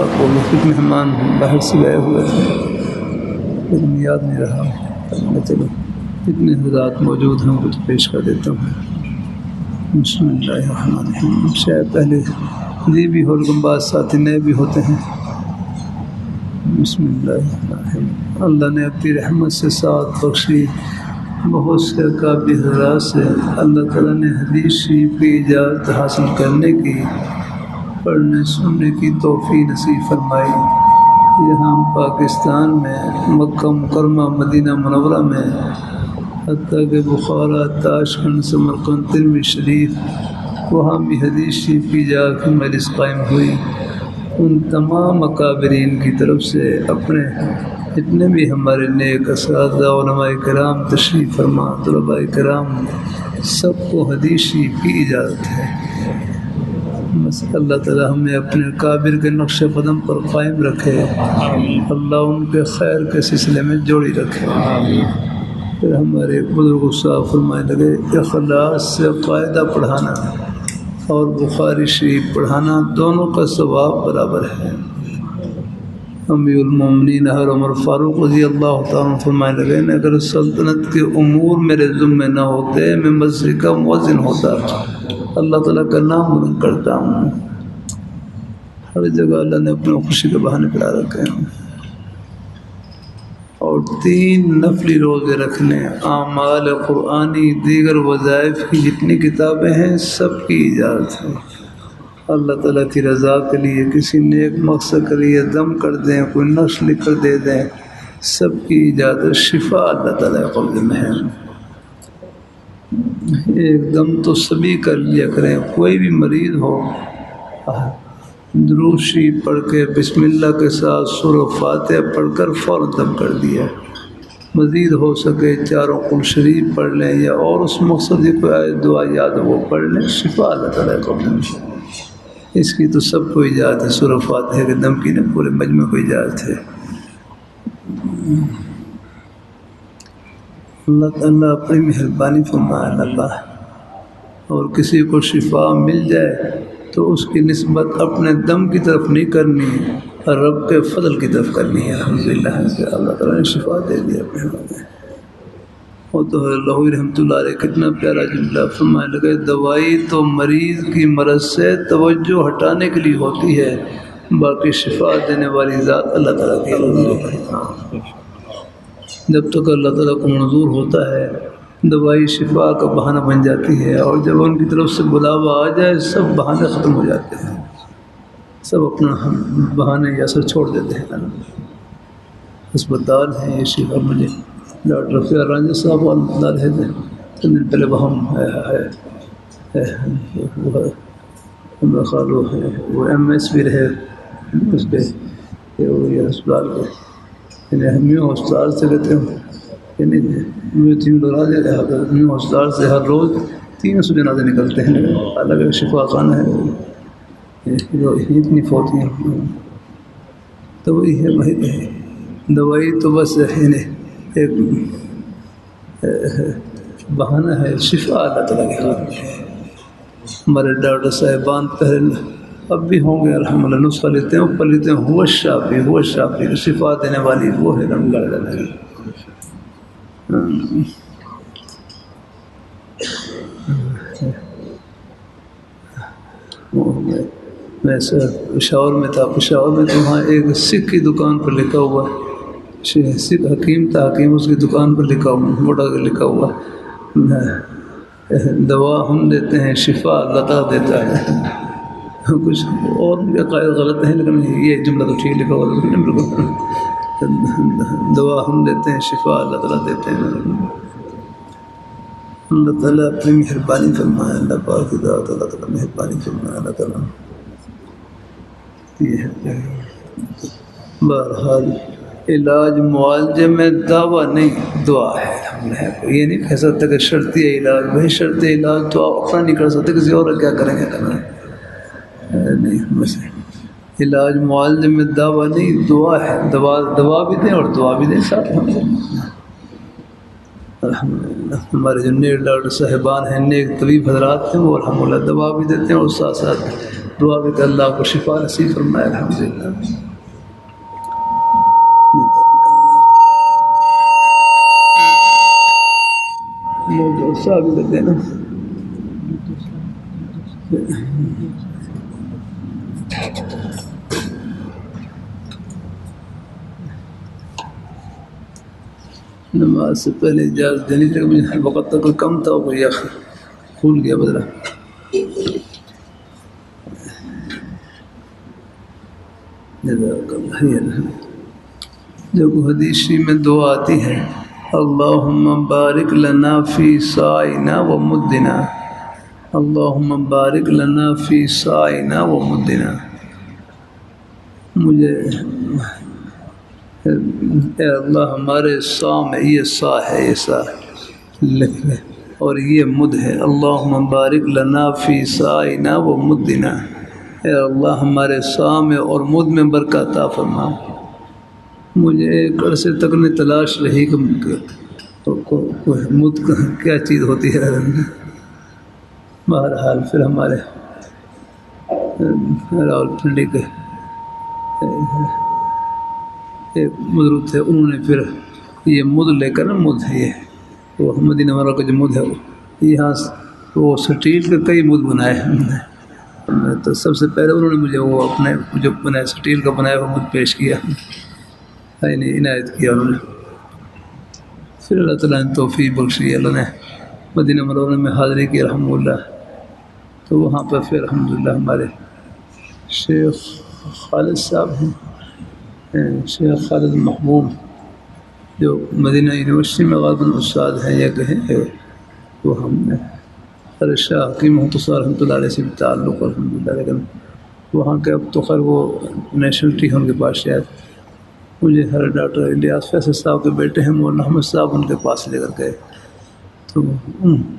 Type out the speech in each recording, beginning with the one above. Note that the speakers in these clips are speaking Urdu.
وہ کچھ مہمان باہر سے گئے ہوئے تھے لیکن یاد نہیں رہا. چلو اتنے حضرات موجود ہیں کچھ پیش کر دیتا ہوں. بسم اللہ الرحمن الرحیم. شاید پہلے جی بھی ہو لیکن بعض ساتھی نئے بھی ہوتے ہیں. بسم اللہ الرحمن الرحیم. اللہ نے اپنی رحمت سے ساتھ بخشی بہت سے قابل حضرات سے اللہ تعالیٰ نے حدیث شریف کی اجازت حاصل کرنے کی پڑھنے سننے کی توفیق نصیب فرمائی. یہاں پاکستان میں مکہ مکرمہ مدینہ منورہ میں حتیٰ کہ بخارا تاشقند سمرقند ترمذی شریف وہاں بھی حدیث شریف کی جا کے مجلس قائم ہوئی. ان تمام اکابرین کی طرف سے اپنے جتنے بھی ہمارے نیک اساتذہ علماء کرام تشریف فرما طلباء کرام سب کو حدیث شریف کی اجازت ہے. بس اللہ تعالیٰ ہمیں اپنے اکابر کے نقش قدم پر قائم رکھے. اللہ ان کے خیر کے سلسلے میں جوڑی رکھے. پھر ہمارے بزرگ صاحب فرمانے لگے اخلاص سے قاعدہ پڑھانا اور بخاری شریف پڑھانا دونوں کا ثواب برابر ہے. امیر المومنین عمر فاروق رضی اللہ تعالیٰ فرمانے لگے اگر سلطنت کے امور میرے ذمہ نہ ہوتے میں مسجد کا مؤذن ہوتا. اللہ تعالیٰ کا نام بلند کرتا ہوں. ہر جگہ اللہ نے اپنے خوشی کے بہانے پلا رکھے ہیں. اور 3 نفلی روزے رکھنے اعمال قرآنی دیگر وظائف کی جتنی کتابیں ہیں سب کی اجازت ہے. اللہ تعالیٰ کی رضا کے لیے کسی نیک مقصد کے لیے دم کر دیں کوئی نقش لکھ کر دے دیں سب کی اجازت. شفا اللہ تعالیٰ کے قبضے میں ہے. ایک دم تو سبھی کر لیا کریں. کوئی بھی مریض ہو درود شریف پڑھ کے بسم اللہ کے ساتھ سورہ فاتحہ پڑھ کر فوراً دم کر دیا. مزید ہو سکے 4 قل شریف پڑھ لیں یا اور اس مقصد کی کوئی دعا یاد ہو وہ پڑھ لیں. شفا اللہ تعالیٰ کے قبضے میں ہے. اس کی تو سب کو اجازت ہے. سورہ فاتحہ کے دم کی نے پورے مجمع کو اجازت ہے. اللہ تعالیٰ اپنی مہربانی فرمائے. اللہ اور کسی کو شفا مل جائے تو اس کی نسبت اپنے دم کی طرف نہیں کرنی رب کے فضل کی طرف کرنی ہے. الحمدللہ اللہ تعالیٰ نے شفا دے دیا اپنے ہمیں. وہ تو اللہ رحمۃ اللہ علیہ کتنا پیارا جملہ فرمانے لگے دوائی تو مریض کی مرض سے توجہ ہٹانے کے لیے ہوتی ہے باقی شفا دینے والی ذات اللہ تعالیٰ کی. جب تک اللہ تعالیٰ کو منظور ہوتا ہے دوائی شفا کا بہانہ بن جاتی ہے اور جب ان کی طرف سے بلاوا آ جائے سب بہانے ختم ہو جاتے ہیں. سب اپنا بہانے یا اثر چھوڑ دیتے ہیں. ہسپتال ہیں یہ شفا مجھے ڈاکٹر رفیع رانجی صاحب اللہ رہے تھے چند دن پہلے وہاں وہ خالو ہے وہ MS بھی رہے اس کے یہ ہسپتال کے نیو ہسپتال سے رہتے ہوں یعنی 3 لوگ نیو ہسپتال سے ہر روز 300 جنازے نکلتے ہیں. الگ شفا خانہ ہے اتنی فوتیاں. تو وہی ہے وہی دوائی تو بس ایک بہانہ ہے. شفا اللہ تعالیٰ کے ہاتھ میں ہے. ہمارے ڈاکٹر صاحبان پہلے اب بھی ہوں گے الحمدللہ نسخہ لیتے ہیں اوپر لیتے ہیں ہوا شافی شفا دینے والی وہ ہے رحمۃ اللہ علیہ. میں پشاور میں تھا. پشاور میں تو وہاں ایک سکھ کی دکان پر لکھا ہوا سکھ حکیم تھا. حکیم اس کی دکان پر لکھا ہوا موٹا لکھا ہوا دوا ہم دیتے ہیں شفا اللہ تعالیٰ دیتا ہے. کچھ اور عقائد غلط ہیں لیکن یہ جملہ تو ٹھیک لکھا ہوا. دوا ہم دیتے ہیں شفا اللہ تعالیٰ دیتے ہیں. اللہ تعالیٰ اپنی مہربانی فرمائے. اللہ پاک کی ذات اللہ تعالیٰ مہربانی فرمائے. اللہ تعالیٰ یہ ہے. بہرحال علاج معالجے میں دعویٰ نہیں دعا ہے. یہ نہیں کہہ سکتے کہ شرطی علاج بھائی شرطی علاج تو آپ اپنا نہیں کر سکتے کسی اور کیا کریں گے نہیں. بس علاج معالجے میں دعویٰ نہیں دعا ہے. دوا بھی دیں اور دعا بھی دیں ساتھ. الحمدللہ ہمارے جو نیک ڈاکٹر صاحبان ہیں نیک طبیب حضرات ہیں وہ الحمدللہ دوا بھی دیتے ہیں اور ساتھ ساتھ دعا بھی کہ اللہ کو شفا نصیب فرمائے الحمدللہ. موضوع صاحب کر دینا. نماز سے پہلے اجازت دینی چاہیے. مجھے وقت تک کم تھا وہ یا کھول گیا بدلا. جو حدیث شریف میں دعا آتی ہے اللہم بارک لنا فی سائنا و مدنا، اللہم بارک لنا فی سائنا و مدنا. مجھے اے اللہ ہمارے سا میں یہ سا ہے، یہ سا لکھ لے اور یہ مد ہے. اللہم بارک لنا فی سائنا و مدنا، اے اللہ ہمارے سا میں اور مد میں برکت عطا فرما. مجھے ایک عرصے تک نے تلاش رہی کہ مد کیا چیز ہوتی ہے. بہرحال پھر ہمارے راول پنڈی کے ایک بزرگ تھے، انہوں نے پھر یہ مد لے کر نا، مد ہے یہ وہ مدینہ منورہ کا جو مد ہے، وہ یہاں وہ سٹیل کے کئی مد بنائے ہیں. تو سب سے پہلے انہوں نے مجھے وہ اپنے جو بنایا سٹیل کا بنایا وہ مد پیش کیا، یعنی عنایت کیا انہوں نے. پھر اللہ تعالیٰ نے توفیق بخشی، اللہ نے مدینہ منورہ میں حاضری کی الحمدللہ. تو وہاں پر پھر الحمدللہ ہمارے شیخ خالد صاحب ہیں، شیخ خالد محبوب، جو مدینہ یونیورسٹی میں غالباً استاد ہیں یا کہیں، وہ ہم نے شاہ حکیم مختصر رحمۃ اللہ علیہ سے بھی تعلق الحمدللہ. لیکن وہاں کے اب تو خیر وہ نیشنلٹی ہے ان کے پاس. شاید مجھے ہر ڈاکٹر الیاس فیصل صاحب کے بیٹے ہیں مولانا احمد صاحب ان کے پاس لے کر گئے. تو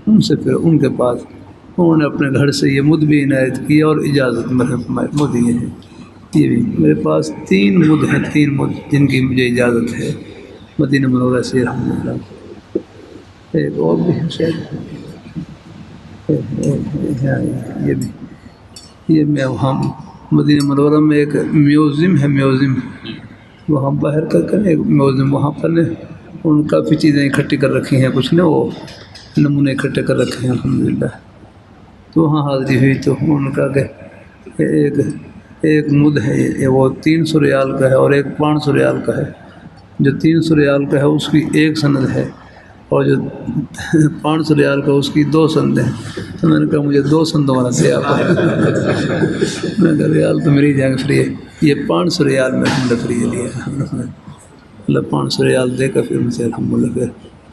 ان سے پھر ان کے پاس انہوں نے اپنے گھر سے یہ مد بھی عنایت کی اور اجازت مد یہ ہے. یہ بھی میرے پاس 3 مد ہیں، 3 مد جن کی مجھے اجازت ہے مدینہ منورہ سے الحمدللہ. ایک اور بھی ہے شاید یہ بھی، یہ میں وہاں مدینہ منورہ میں ایک میوزیم ہے، میوزیم وہاں باہر کر ایک میوزیم، وہاں پر نے ان کافی چیزیں اکٹھی کر رکھی ہیں، کچھ نے وہ نمونے اکٹھے کر رکھے ہیں الحمدللہ. تو وہاں حاضری ہوئی تو ان کا کہ ایک مد ہے وہ 300 ریال کا ہے اور ایک 500 ریال کا ہے. جو 300 ریال کا ہے اس کی 1 سند ہے اور جو 500 ریال کا اس کی 2 سند ہیں. تو میں نے کہا مجھے 2 سندوں والا دے آپ. میں کہا ریال تو میری جائیں فری ہے، یہ 500 ریال میں ہم نے فری لیا. اللہ 500 ریال دے کر پھر مجھے الحمدللہ پھر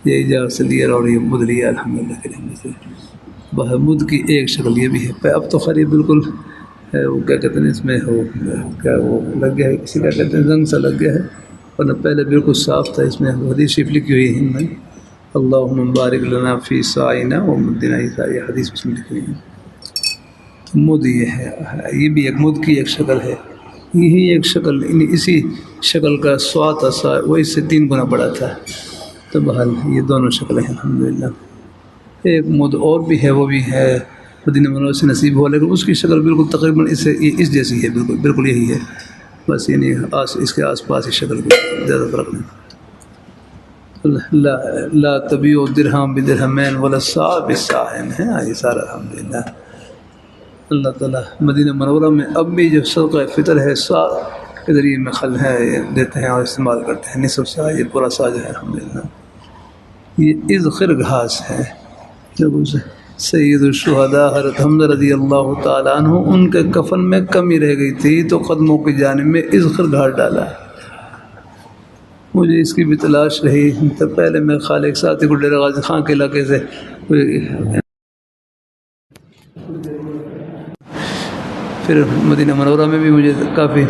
یہ اجازت سے لیا اور یہ مد لیا الحمدللہ کے سے. مد کی ایک شکل یہ بھی ہے. اب تو خیر بالکل وہ کیا کہتے ہیں اس میں وہ کیا وہ لگ گیا ہے، کسی کا کہتے ہیں زنگ سا لگ گیا ہے، ورنہ پہلے بالکل صاف تھا. اس میں حدیث شریف لکھی ہوئی ہے میں اللہم بارک لنا فی سائنا و مدنا، یہ حدیث اس میں لکھی ہوئی ہے. مد یہ ہے، یہ بھی ایک مد کی ایک شکل ہے. یہی ایک شکل اسی شکل کا سوات سا وہ اس سے 3 گنا بڑا تھا. تو بہرحال یہ دونوں شکلیں ہیں الحمدللہ. ایک مد اور بھی ہے، وہ بھی ہے مدینہ منورہ سے نصیب ہوا، لیکن اس کی شکل بالکل تقریباً اس جیسی ہے، بالکل یہی ہے بس، یعنی اس کے آس پاس ہی شکل بھی زیادہ فرق نہیں. لا تبیع درہم بدرہمین ولا صاع بصاعین ہے یہ سارا الحمدللہ. اللہ تعالیٰ مدینہ منورہ میں اب بھی جو صدقہ فطر ہے صاع کے ذریعے میں خل ہے دیتے ہیں اور استعمال کرتے ہیں. نصف صاع یہ پورا صاع جو ہے الحمدللہ. یہ اذخر گھاس ہے. جب سید الشہداء حضرت حمزہ رضی اللہ تعالیٰ عنہ ان کے کفن میں کمی رہ گئی تھی تو قدموں کی جانب میں اذخر گھاس ڈالا. مجھے اس کی بھی تلاش رہی. تو پہلے میں خالق ساتھی کو ڈیرہ غازی خان کے علاقے سے پھر مدینہ منورہ میں بھی مجھے کافی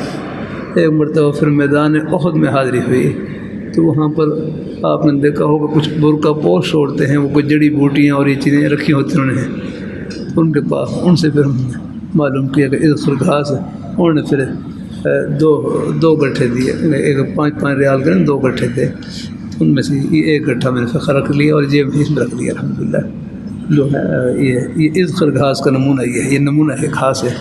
ایک مرتبہ پھر میدان احد میں حاضری ہوئی. تو وہاں پر آپ نے دیکھا ہوگا کچھ برقع پوش چھوڑتے ہیں، وہ کچھ جڑی بوٹیاں اور یہ چیزیں رکھی ہوتی ہیں انہوں نے ان کے پاس. ان سے پھر معلوم کیا کہ اذخر گھاس ہے. انہوں نے پھر دو گٹھے دیے، ایک 5 ریال کے 2 گٹھے تھے. ان میں سے یہ 1 گٹھا میں نے فخر رکھ لیا اور جیب میں اس میں رکھ لیا الحمدللہ. جو ہے یہ اذخر گھاس کا نمونہ یہ ہے، یہ نمونہ ہے گھاس ہے.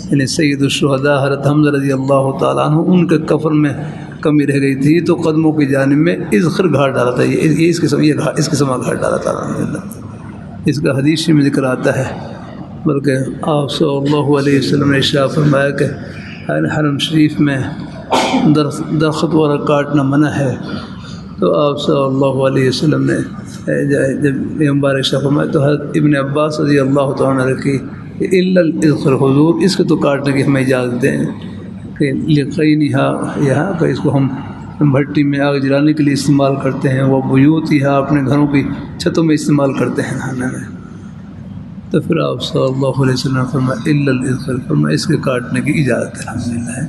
یعنی سید الشہداء حضرت حمزہ رضی اللہ تعالیٰ عنہ، ان کے کفن میں کمی رہ گئی تھی تو قدموں کی جانب میں اذخر گھاٹ ڈالا تھا، یہ اس قسم کا گھاٹ ڈالا تھا الحمدللہ۔ اس کا حدیث میں ذکر آتا ہے، بلکہ آپ صلی اللہ علیہ وسلم نے ارشاد فرمایا کہ حرم شریف میں درخت والا کاٹنا منع ہے، تو آپ صلی اللہ علیہ وسلم نے جب یہ مبارک شاہ فرمایا تو حضرت ابن عباس رضی اللہ تعالیٰ عنہ نے رکھی الا الاذخر، حضور اس کو تو کاٹنے کی ہمیں اجازت دیں کہ یہاں کہ اس کو ہم بھٹی میں آگ جلانے کے لیے استعمال کرتے ہیں، وہ بیوت یہاں اپنے گھروں کی چھتوں میں استعمال کرتے ہیں نہانے میں۔ تو پھر آپ صلی اللہ علیہ وسلم نے فرمایا الا الاذخر، فرمایا اس کے کاٹنے کی اجازت ہے الحمدللہ۔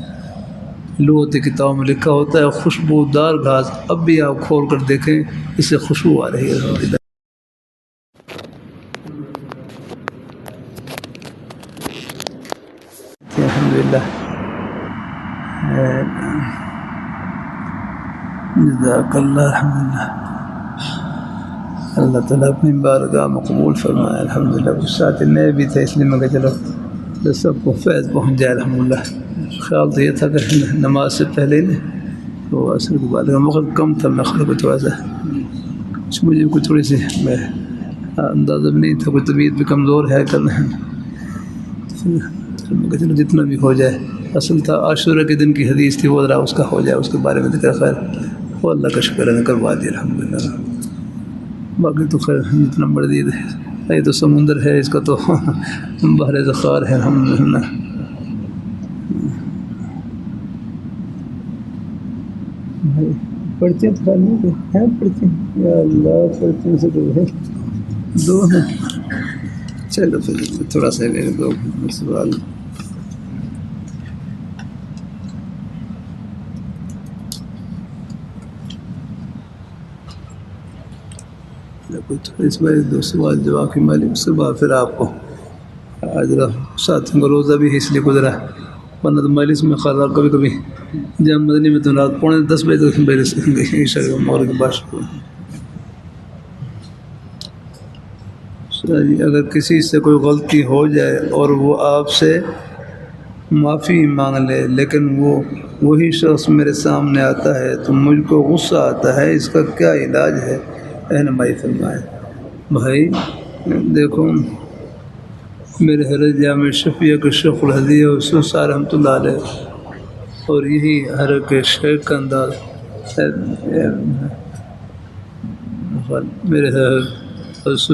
لغت کتاب میں لکھا ہوتا ہے خوشبودار گھاس، اب بھی آپ کھول کر دیکھیں اس سے خوشبو آ رہی ہے الحمدللہ۔ الحمدللہ، جزاک اللہ، الحمدللہ، اللہ تعالیٰ اپنی بارگاہ مقبول فرمائے الحمدللہ۔ کچھ ساتھ نئے بھی تھے اس لیے میں کہ چلو تو سب کو فیض پہنچ جائے الحمدللہ۔ خیال تو یہ تھا کہ نماز سے پہلے وہ عصر کے بعد وقت کم تھا، میں خود کو تھوڑا سا مجھے کوئی تھوڑی سی میں اندازہ بھی نہیں تھا، کوئی طبیعت بھی کمزور ہے کرنا ہے، میں کہ چلو جتنا بھی ہو جائے۔ اصل تھا عاشورہ کے دن کی حدیث تھی، وہ ذرا اس کا ہو جائے، اس کے بارے میں ذکر، خیر وہ اللہ کا شکر ہے کروا دیا الحمدللہ۔ باقی تو خیر جتنا مرضی ہے، یہ تو سمندر ہے، اس کا تو بحر ذخار ہے الحمدللہ۔ پرچیاں تو خالی ہیں، پرچیاں یا اللہ، پرچیوں سے تو ہے دو ہیں، چلو پھر تھوڑا سا دو سوال۔ اس بار دو سوال جواب کی مالک، اس کے بعد پھر آپ کو آج ساتھیوں کا روزہ بھی اس لیے گزرا، ورنہ تو مجلس میں خاص کبھی کبھی جامع مدنی میں تو رات 9:45 بجے تک عشاء مغرب کے بعد۔ اگر کسی سے کوئی غلطی ہو جائے اور وہ آپ سے معافی مانگ لے، لیکن وہی شخص میرے سامنے آتا ہے تو مجھ کو غصہ آتا ہے، اس کا کیا علاج ہے؟ رہنمائی فرمائے۔ بھائی دیکھو، میرے حضرت جامع شفیع کے شیخ الحدیث یوسف رحمۃ اللہ علیہ، اور یہی ہر کے شیخ کا انداز میرے حضرت